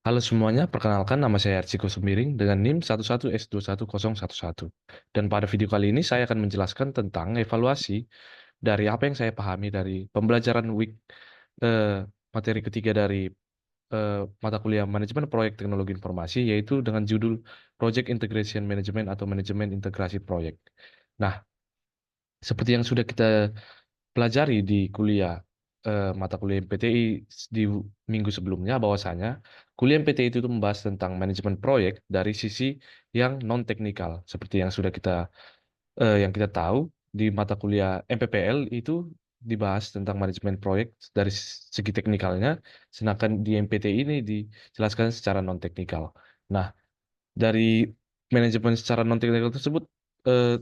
Halo semuanya, perkenalkan nama saya Archiko Sembiring dengan NIM 11S21011. Dan pada video kali ini saya akan menjelaskan tentang evaluasi dari apa yang saya pahami dari pembelajaran week materi ketiga dari mata kuliah Manajemen Proyek Teknologi Informasi, yaitu dengan judul Project Integration Management atau Manajemen Integrasi Proyek. Nah, seperti yang sudah kita pelajari di mata kuliah MPTI di minggu sebelumnya, bahwasanya kuliah MPTI itu membahas tentang manajemen proyek dari sisi yang non teknikal, seperti yang kita tahu di mata kuliah MPPL itu dibahas tentang manajemen proyek dari segi teknikalnya, sedangkan di MPTI ini dijelaskan secara non teknikal. Nah, dari manajemen secara non teknikal tersebut eh,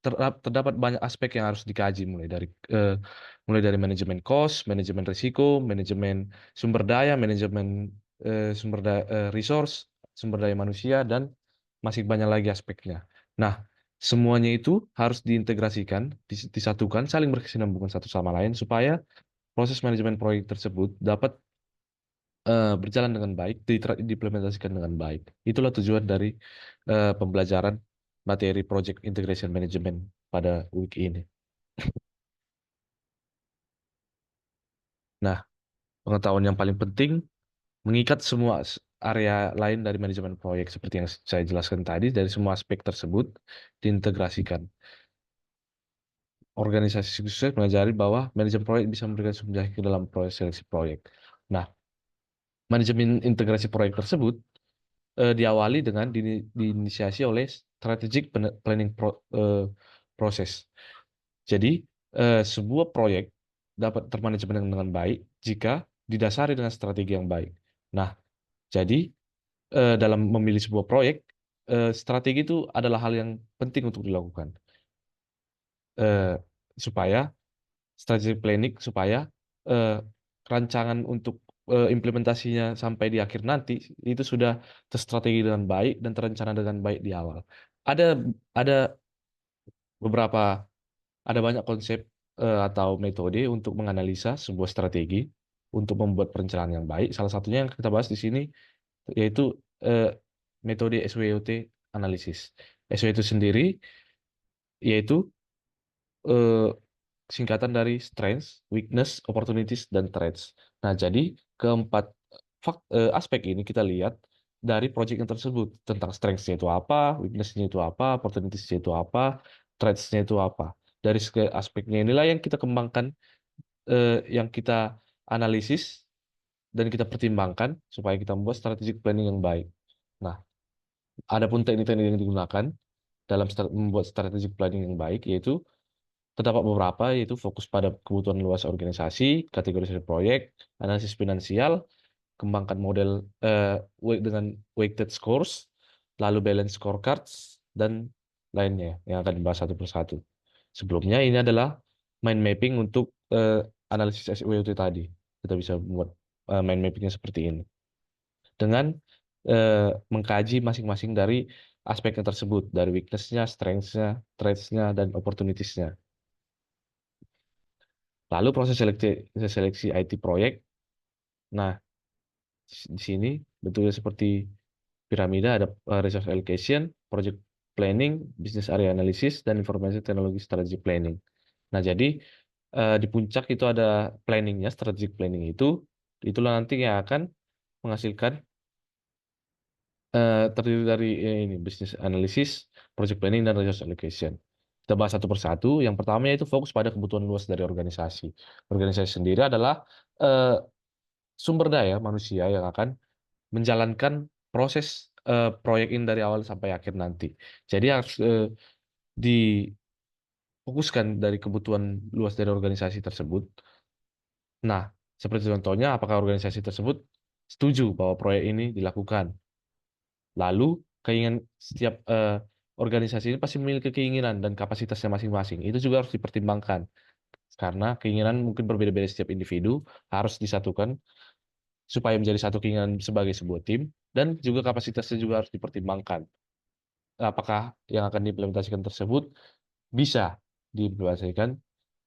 terdapat banyak aspek yang harus dikaji, mulai dari manajemen cost, manajemen risiko, manajemen sumber daya, manajemen resource, sumber daya manusia, dan masih banyak lagi aspeknya. Nah, semuanya itu harus diintegrasikan, disatukan, saling berkesinambungan satu sama lain supaya proses manajemen proyek tersebut dapat berjalan dengan baik, diimplementasikan dengan baik. Itulah tujuan dari pembelajaran materi Project Integration Management pada week ini. Nah, pengetahuan yang paling penting mengikat semua area lain dari manajemen proyek seperti yang saya jelaskan tadi, dari semua aspek tersebut diintegrasikan. Organisasi sukses mengajari bahwa manajemen proyek bisa memberikan sumber ke dalam proses seleksi proyek. Nah, manajemen integrasi proyek tersebut diawali dengan diinisiasi oleh strategic planning proses. Jadi, sebuah proyek dapat termanajemen dengan baik jika didasari dengan strategi yang baik. Nah, jadi dalam memilih sebuah proyek, strategi itu adalah hal yang penting untuk dilakukan. Eh, supaya strategic planning, supaya eh, rancangan untuk implementasinya sampai di akhir nanti itu sudah terstrategi dengan baik dan terencana dengan baik di awal. Ada ada beberapa ada banyak konsep atau metode untuk menganalisa sebuah strategi untuk membuat perencanaan yang baik. Salah satunya yang kita bahas di sini yaitu eh, metode SWOT analisis. SWOT itu sendiri yaitu eh, singkatan dari strengths, weakness, opportunities, dan threats. Nah, jadi keempat aspek ini kita lihat dari project yang tersebut, tentang strengths-nya itu apa, weakness-nya itu apa, opportunities-nya itu apa, threats-nya itu apa. Dari aspeknya inilah yang kita kembangkan, yang kita analisis dan kita pertimbangkan supaya kita membuat strategic planning yang baik. Nah, ada pun teknik-teknik yang digunakan dalam membuat strategic planning yang baik, yaitu terdapat beberapa, yaitu fokus pada kebutuhan luas organisasi, kategorisasi proyek, analisis finansial, kembangkan model dengan weighted scores, lalu balance scorecards, dan lainnya yang akan dibahas satu persatu. Sebelumnya ini adalah mind mapping untuk analisis SWOT tadi. Kita bisa membuat mind mappingnya seperti ini. Dengan mengkaji masing-masing dari aspeknya tersebut, dari weakness-nya, strengths-nya, threats-nya, dan opportunities-nya. Lalu proses seleksi IT proyek. Nah, di sini bentuknya seperti piramida, ada resource allocation, project planning, business area analysis, dan information teknologi strategic planning. Nah, jadi di puncak itu ada planningnya, strategic planning itulah nanti yang akan menghasilkan terdiri dari ini business analysis, project planning, dan resource allocation. Kita bahas satu persatu. Yang pertama yaitu fokus pada kebutuhan luas dari organisasi. Organisasi sendiri adalah eh, sumber daya manusia yang akan menjalankan proses proyek ini dari awal sampai akhir nanti. Jadi harus difokuskan dari kebutuhan luas dari organisasi tersebut. Nah, seperti contohnya, apakah organisasi tersebut setuju bahwa proyek ini dilakukan? Lalu, keinginan setiap organisasi ini pasti memiliki keinginan dan kapasitasnya masing-masing. Itu juga harus dipertimbangkan. Karena keinginan mungkin berbeda-beda setiap individu, harus disatukan supaya menjadi satu keinginan sebagai sebuah tim, dan juga kapasitasnya juga harus dipertimbangkan. Apakah yang akan diimplementasikan tersebut bisa diimplementasikan,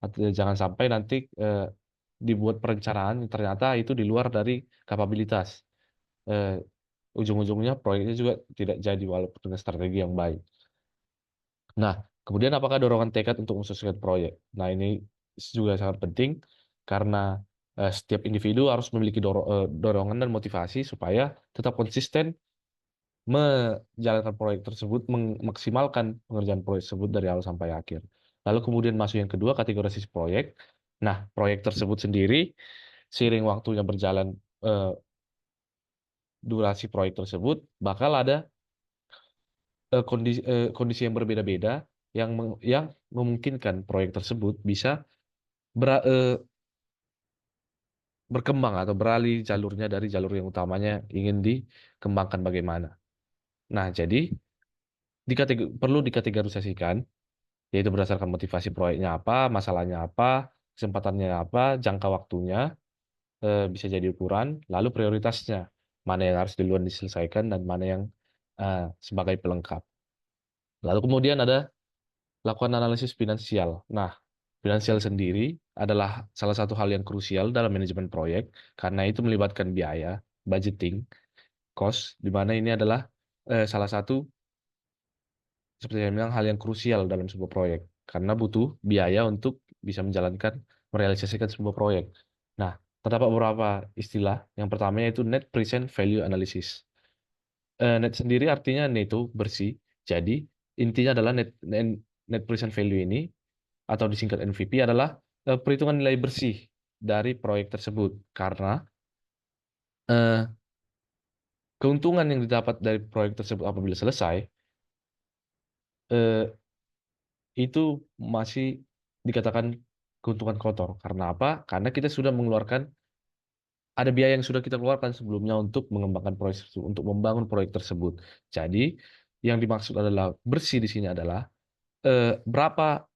atau jangan sampai nanti dibuat perencanaan yang ternyata itu di luar dari kapabilitas. ujung-ujungnya proyeknya juga tidak jadi walaupun dengan strategi yang baik. Nah, kemudian apakah dorongan tekad untuk mensukseskan proyek? Nah, ini juga sangat penting karena setiap individu harus memiliki dorongan dan motivasi supaya tetap konsisten menjalankan proyek tersebut, memaksimalkan pengerjaan proyek tersebut dari awal sampai akhir. Lalu kemudian masuk yang kedua, kategorisasi proyek. Nah, proyek tersebut sendiri, seiring waktunya berjalan, eh, durasi proyek tersebut, bakal ada kondisi yang berbeda-beda yang memungkinkan proyek tersebut bisa ber- eh, berkembang atau beralih jalurnya dari jalur yang utamanya ingin dikembangkan bagaimana. Nah, jadi perlu dikategorisasikan, yaitu berdasarkan motivasi proyeknya apa, masalahnya apa, kesempatannya apa, jangka waktunya, bisa jadi ukuran, lalu prioritasnya, mana yang harus duluan diselesaikan dan mana yang sebagai pelengkap. Lalu kemudian ada lakukan analisis finansial. Nah, finansial sendiri adalah salah satu hal yang krusial dalam manajemen proyek karena itu melibatkan biaya, budgeting, cost, di mana ini adalah salah satu seperti yang bilang hal yang krusial dalam sebuah proyek karena butuh biaya untuk bisa menjalankan merealisasikan sebuah proyek. Nah, terdapat beberapa istilah. Yang pertama yaitu net present value analysis. Net sendiri artinya neto bersih. Jadi intinya adalah net present value ini atau disingkat NPV adalah perhitungan nilai bersih dari proyek tersebut karena eh, keuntungan yang didapat dari proyek tersebut apabila selesai eh, itu masih dikatakan keuntungan kotor. Karena apa? Karena kita sudah mengeluarkan ada biaya yang sudah kita keluarkan sebelumnya untuk mengembangkan proyek tersebut, untuk membangun proyek tersebut. Jadi yang dimaksud adalah bersih di sini adalah berapa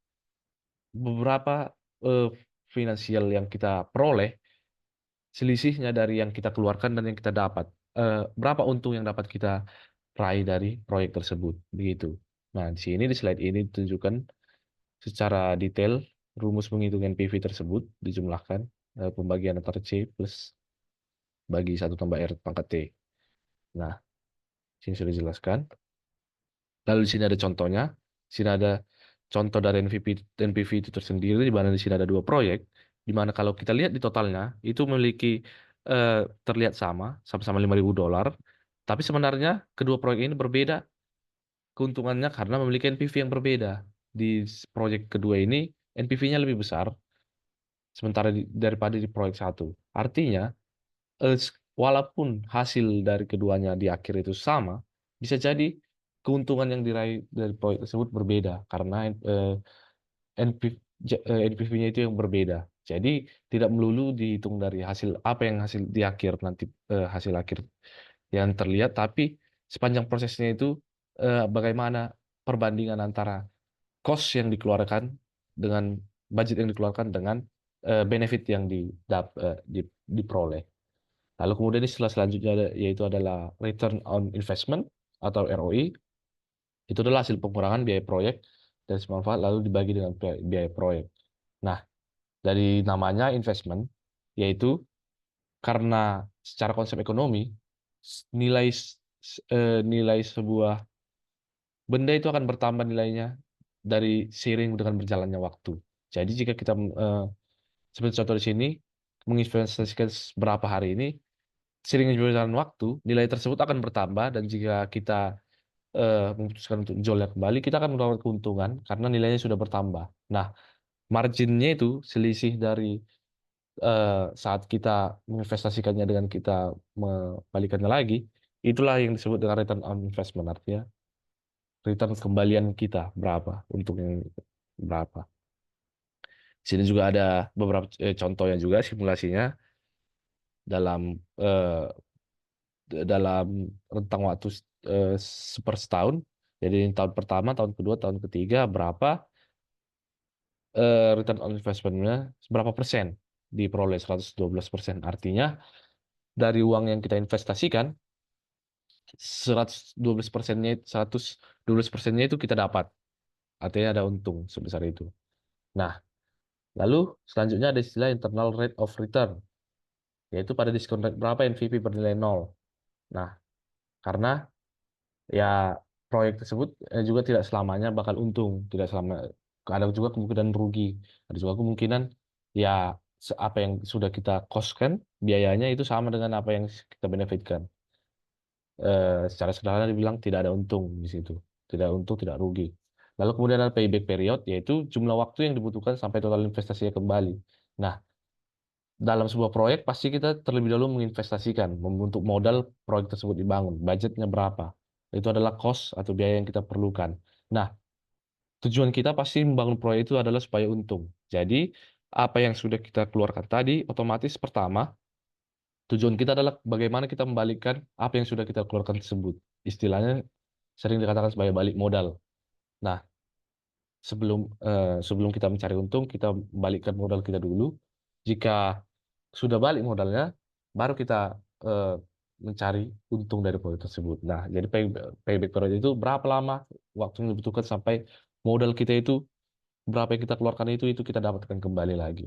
beberapa eh, finansial yang kita peroleh selisihnya dari yang kita keluarkan dan yang kita dapat. Berapa untung yang dapat kita raih dari proyek tersebut, begitu. Nah, di sini di slide ini ditunjukkan secara detail rumus menghitung NPV tersebut dijumlahkan pembagian antara C plus bagi 1 tambah R pangkat T. Nah, sini sudah dijelaskan. Lalu di sini ada contohnya. Di sini ada contoh dari NPV itu tersendiri, di mana di sini ada 2 proyek, di mana kalau kita lihat di totalnya, itu memiliki eh, terlihat sama-sama $5.000, tapi sebenarnya kedua proyek ini berbeda keuntungannya karena memiliki NPV yang berbeda. Di proyek kedua ini, NPV-nya lebih besar, sementara daripada di proyek satu. Artinya, walaupun hasil dari keduanya di akhir itu sama, bisa jadi keuntungan yang diraih dari proyek tersebut berbeda karena NPV-nya itu yang berbeda. Jadi tidak melulu dihitung dari hasil apa yang hasil di akhir nanti, hasil akhir yang terlihat, tapi sepanjang prosesnya itu bagaimana perbandingan antara cost yang dikeluarkan dengan budget yang dikeluarkan dengan benefit yang diperoleh. Lalu kemudian istilah selanjutnya yaitu adalah return on investment atau ROI. Itu adalah hasil pengurangan biaya proyek dan manfaat lalu dibagi dengan biaya proyek. Nah, dari namanya investment, yaitu karena secara konsep ekonomi nilai nilai sebuah benda itu akan bertambah nilainya dari seiring dengan berjalannya waktu. Jadi jika kita seperti contoh di sini menginvestasikan berapa hari ini, seiring berjalan waktu, nilai tersebut akan bertambah dan jika kita memutuskan untuk jualnya kembali, kita akan mendapat keuntungan karena nilainya sudah bertambah. Nah, marginnya itu selisih dari saat kita menginvestasikannya dengan kita membalikannya lagi, itulah yang disebut dengan return on investment. Artinya return kembalian kita berapa, untuk yang berapa. Di sini juga ada beberapa contohnya juga simulasinya dalam eh, dalam rentang waktu sepersetahun. Jadi tahun pertama, tahun kedua, tahun ketiga berapa return on investment-nya, berapa persen diperoleh 112%. Artinya dari uang yang kita investasikan 112%-nya 112%-nya itu kita dapat. Artinya ada untung sebesar itu. Nah, lalu selanjutnya ada istilah internal rate of return, yaitu pada diskon rate berapa NPV bernilai 0. Nah, karena ya proyek tersebut juga tidak selamanya bakal untung, tidak selama, ada juga kemungkinan rugi, ada juga kemungkinan ya apa yang sudah kita cost-kan biayanya itu sama dengan apa yang kita benefitkan. Secara sederhana dibilang tidak ada untung di situ, tidak untung, tidak rugi. Lalu kemudian ada payback period, yaitu jumlah waktu yang dibutuhkan sampai total investasinya kembali. Nah, dalam sebuah proyek pasti kita terlebih dahulu menginvestasikan, membentuk modal proyek tersebut dibangun, budgetnya berapa. Itu adalah cost atau biaya yang kita perlukan. Nah, tujuan kita pasti membangun proyek itu adalah supaya untung. Jadi, apa yang sudah kita keluarkan tadi, otomatis pertama, tujuan kita adalah bagaimana kita membalikkan apa yang sudah kita keluarkan tersebut. Istilahnya sering dikatakan sebagai balik modal. Nah, sebelum kita mencari untung, kita balikkan modal kita dulu. Jika sudah balik modalnya, baru kita eh, mencari untung dari proyek tersebut. Nah, jadi payback period itu berapa lama waktu yang dibutuhkan sampai modal kita itu berapa yang kita keluarkan itu kita dapatkan kembali lagi.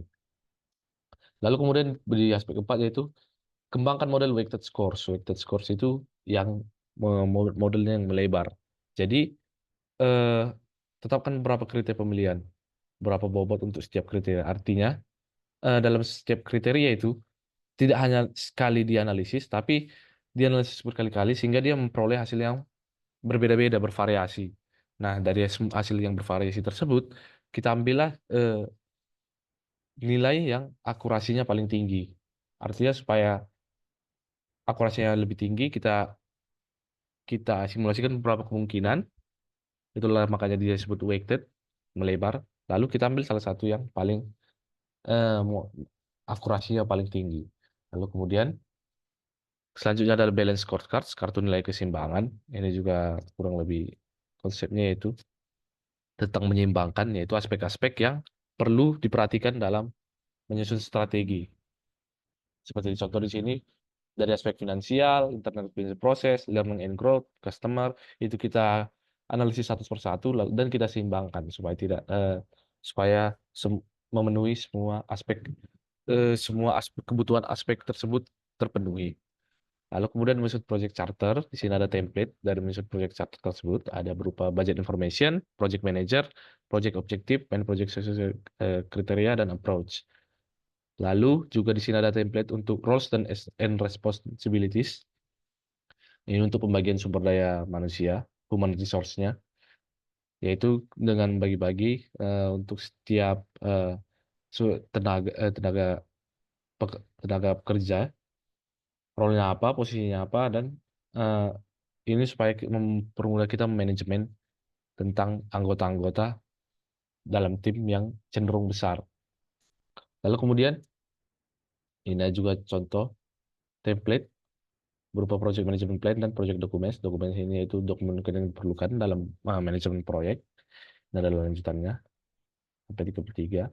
Lalu kemudian di aspek keempat yaitu kembangkan model weighted scores. Weighted scores itu yang modelnya yang melebar. Jadi eh, tetapkan berapa kriteria pemilihan, berapa bobot untuk setiap kriteria. Artinya dalam setiap kriteria itu tidak hanya sekali dianalisis, tapi dianalisis berkali-kali sehingga dia memperoleh hasil yang berbeda-beda, bervariasi. Nah, dari hasil yang bervariasi tersebut, kita ambillah nilai yang akurasinya paling tinggi. Artinya supaya akurasinya lebih tinggi, kita kita simulasikan beberapa kemungkinan. Itulah makanya dia disebut weighted, melebar. Lalu kita ambil salah satu yang paling akurasinya paling tinggi. Lalu kemudian selanjutnya adalah balance scorecards, kartu nilai keseimbangan. Ini juga kurang lebih konsepnya yaitu tentang menyeimbangkan, yaitu aspek-aspek yang perlu diperhatikan dalam menyusun strategi. Seperti contoh di sini, dari aspek finansial, internal business process, learning and growth, customer, itu kita analisis satu persatu dan kita seimbangkan supaya tidak supaya memenuhi semua aspek kebutuhan aspek tersebut terpenuhi. Lalu kemudian menyusun project charter, di sini ada template dari menyusun project charter tersebut, ada berupa budget information, project manager, project objective, and project success criteria dan approach. Lalu juga di sini ada template untuk roles and responsibilities. Ini untuk pembagian sumber daya manusia, human resource-nya, yaitu dengan bagi-bagi untuk setiap tenaga tenaga pekerja, role-nya apa, posisinya apa, dan eh, ini supaya mempermudah kita manajemen tentang anggota-anggota dalam tim yang cenderung besar. Lalu kemudian ini juga contoh template berupa project management plan dan project documents. Documents ini yaitu dokumen yang diperlukan dalam manajemen proyek. Ini adalah lanjutannya sampai 33.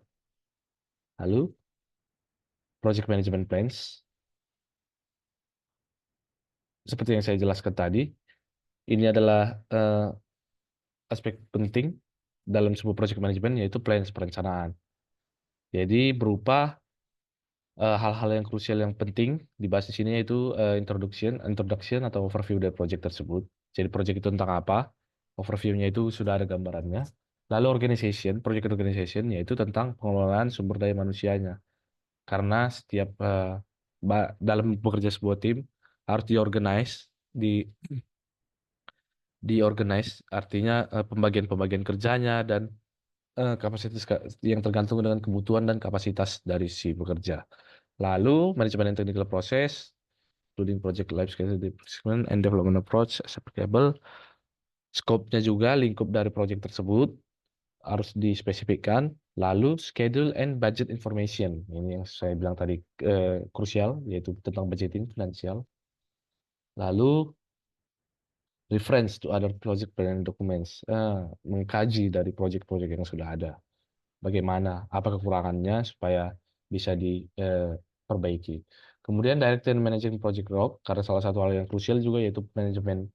Lalu project management plans seperti yang saya jelaskan tadi, ini adalah aspek penting dalam sebuah project management yaitu plans perencanaan. Jadi berupa hal-hal yang krusial yang penting dibahas di sini yaitu introduction atau overview dari project tersebut. Jadi project itu tentang apa? Overview-nya itu sudah ada gambarannya. Lalu organization, project organization yaitu tentang pengelolaan sumber daya manusianya. Karena setiap dalam bekerja sebuah tim harus diorganize, di diorganize artinya pembagian-pembagian kerjanya dan kapasitas yang tergantung dengan kebutuhan dan kapasitas dari si pekerja. Lalu manajemen and technical process, including project life cycle development and development approach as applicable. Scope-nya juga lingkup dari project tersebut harus dispesifikkan. Lalu schedule and budget information. Ini yang saya bilang tadi krusial, yaitu tentang budgeting finansial. Lalu reference to other project plan documents. Mengkaji dari project-project yang sudah ada. Bagaimana, apa kekurangannya supaya bisa diperbaiki. Kemudian direct and managing project work, karena salah satu hal yang krusial juga yaitu manajemen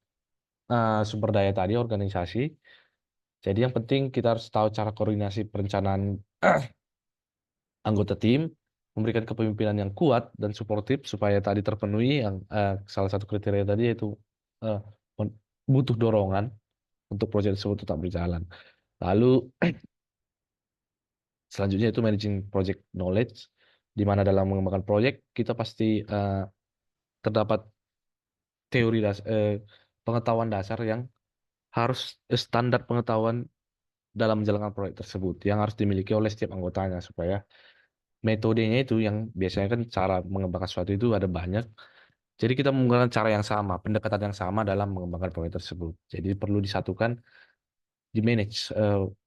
sumber daya tadi, organisasi. Jadi yang penting kita harus tahu cara koordinasi perencanaan anggota tim, memberikan kepemimpinan yang kuat dan suportif supaya tadi terpenuhi yang salah satu kriteria tadi yaitu eh, butuh dorongan untuk proyek tersebut tetap berjalan. Lalu selanjutnya itu managing project knowledge, di mana dalam mengembangkan proyek kita pasti terdapat pengetahuan dasar yang harus standar pengetahuan dalam menjalankan proyek tersebut yang harus dimiliki oleh setiap anggotanya supaya metodenya itu yang biasanya kan cara mengembangkan sesuatu itu ada banyak. Jadi kita menggunakan cara yang sama, pendekatan yang sama dalam mengembangkan proyek tersebut. Jadi perlu disatukan, di manage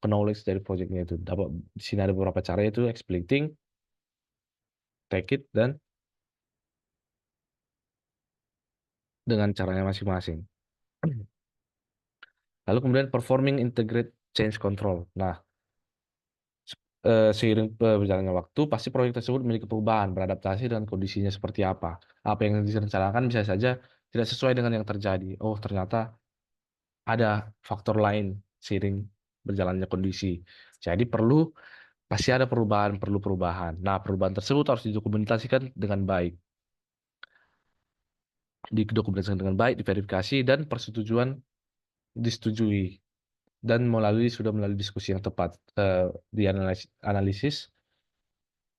knowledge dari proyeknya itu. Di sini ada beberapa cara yaitu exploiting, take it, dan dengan caranya masing-masing. Lalu kemudian performing integrate change control. Nah, seiring berjalannya waktu, pasti proyek tersebut memiliki perubahan, beradaptasi dengan kondisinya seperti apa. Apa yang direncanakan bisa saja tidak sesuai dengan yang terjadi. Oh, ternyata ada faktor lain seiring berjalannya kondisi. Jadi pasti ada perlu perubahan. Nah, perubahan tersebut harus didokumentasikan dengan baik. Didokumentasikan dengan baik, diverifikasi, dan persetujuan disetujui. Dan sudah melalui diskusi yang tepat. Analisis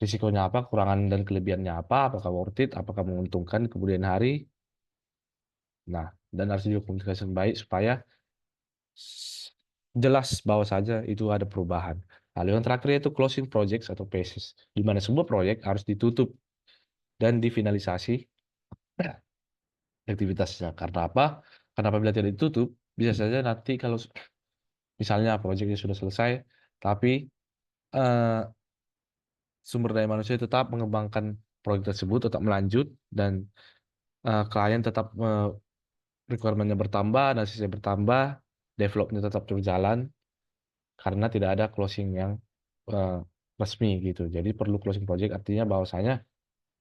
risikonya apa, kekurangan dan kelebihannya apa, apakah worth it, apakah menguntungkan di kemudian hari. Nah, dan harus didokumentasikan baik supaya jelas bahwa saja itu ada perubahan. Lalu yang terakhir yaitu closing projects atau phases, di mana sebuah proyek harus ditutup dan difinalisasi aktivitasnya. Karena apa? Karena apabila tidak ditutup, bisa saja nanti kalau misalnya proyeknya sudah selesai, tapi eh, sumber daya manusia tetap mengembangkan proyek tersebut, tetap melanjut, dan klien tetap requirement-nya bertambah, analisisnya bertambah, developnya tetap berjalan, karena tidak ada closing yang eh, resmi gitu. Jadi perlu closing project artinya bahwasanya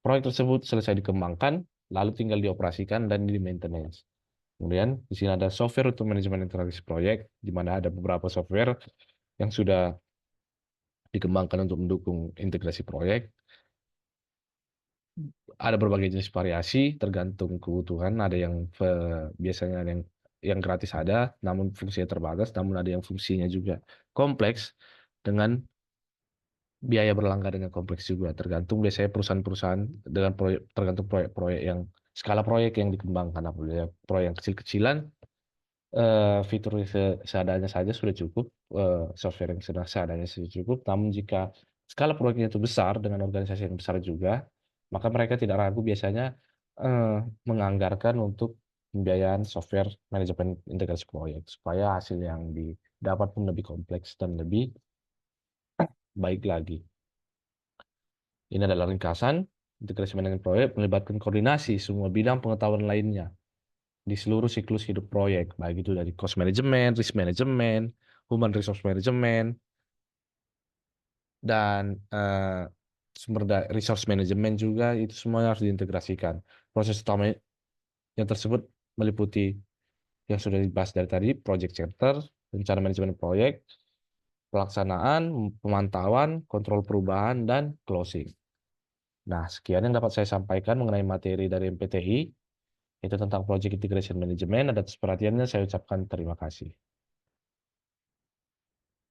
proyek tersebut selesai dikembangkan, lalu tinggal dioperasikan dan di maintenance. Kemudian di sini ada software untuk manajemen integrasi proyek, di mana ada beberapa software yang sudah dikembangkan untuk mendukung integrasi proyek. Ada berbagai jenis variasi tergantung kebutuhan. Ada yang biasanya ada yang gratis ada, namun fungsinya terbatas. Namun ada yang fungsinya juga kompleks dengan biaya berlangganan yang kompleks juga. Tergantung biasanya perusahaan-perusahaan dengan tergantung proyek-proyek yang skala proyek yang dikembangkan. Apabila proyek yang kecil-kecilan, fitur seadanya saja sudah cukup, software yang sudah seadanya sudah cukup. Namun jika skala proyeknya itu besar dengan organisasi yang besar juga, maka mereka tidak ragu biasanya eh, menganggarkan untuk pembiayaan software manajemen integrasi proyek supaya hasil yang didapat pun lebih kompleks dan lebih baik lagi. Ini adalah ringkasan integrasi manajemen proyek melibatkan koordinasi semua bidang pengetahuan lainnya di seluruh siklus hidup proyek, baik itu dari cost management, risk management, human resource management, dan resource management juga, itu semuanya harus diintegrasikan. Proses utama yang tersebut meliputi yang sudah dibahas dari tadi, project charter, rencana manajemen proyek, pelaksanaan, pemantauan, kontrol perubahan, dan closing. Nah, sekian yang dapat saya sampaikan mengenai materi dari MPTI, itu tentang Project Integration Management. Atas perhatiannya saya ucapkan terima kasih.